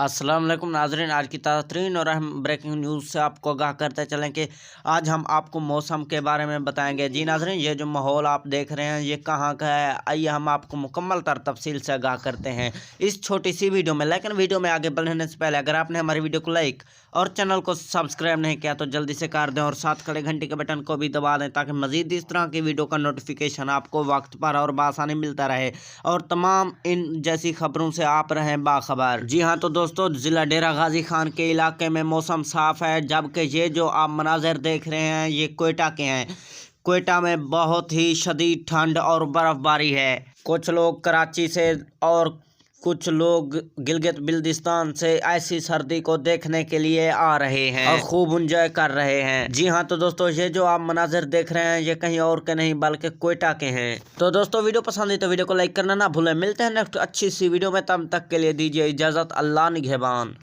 अस्सलाम वालेकुम नाज़रीन, आज की ताज़ा तरीन और अहम ब्रेकिंग न्यूज़ से आपको आगाह करते चलें कि आज हम आपको मौसम के बारे में बताएंगे। जी नाज़रीन, ये जो माहौल आप देख रहे हैं ये कहाँ का है, आइए हम आपको मुकम्मल तफसील से आगाह करते हैं इस छोटी सी वीडियो में। लेकिन वीडियो में आगे बढ़ने से पहले अगर आपने हमारी वीडियो को लाइक और चैनल को सब्सक्राइब नहीं किया तो जल्दी से कर दें और साथ खड़े घंटे के बटन को भी दबा दें ताकि मज़ीद इस तरह की वीडियो का नोटिफिकेशन आपको वक्त पर और बआसानी मिलता रहे और तमाम इन जैसी खबरों से आप रहें बाखबर। जी हाँ, तो दोस्तों ज़िला डेरा गाजी खान के इलाके में मौसम साफ़ है, जबकि ये जो आप मनाज़र देख रहे हैं ये कोयटा के हैं। कोयटा में बहुत ही शदीद ठंड और बर्फ़बारी है। कुछ लोग कराची से और कुछ लोग गिलगित बिल्तिस्तान से ऐसी सर्दी को देखने के लिए आ रहे हैं और खूब एंजॉय कर रहे हैं। जी हाँ, तो दोस्तों ये जो आप मनाजिर देख रहे हैं ये कहीं और के नहीं बल्कि कोयटा के हैं। तो दोस्तों वीडियो पसंद है तो वीडियो को लाइक करना ना भूलें। मिलते हैं नेक्स्ट अच्छी सी वीडियो में, तब तक के लिए दीजिए इजाज़त। अल्लाह निगहबान।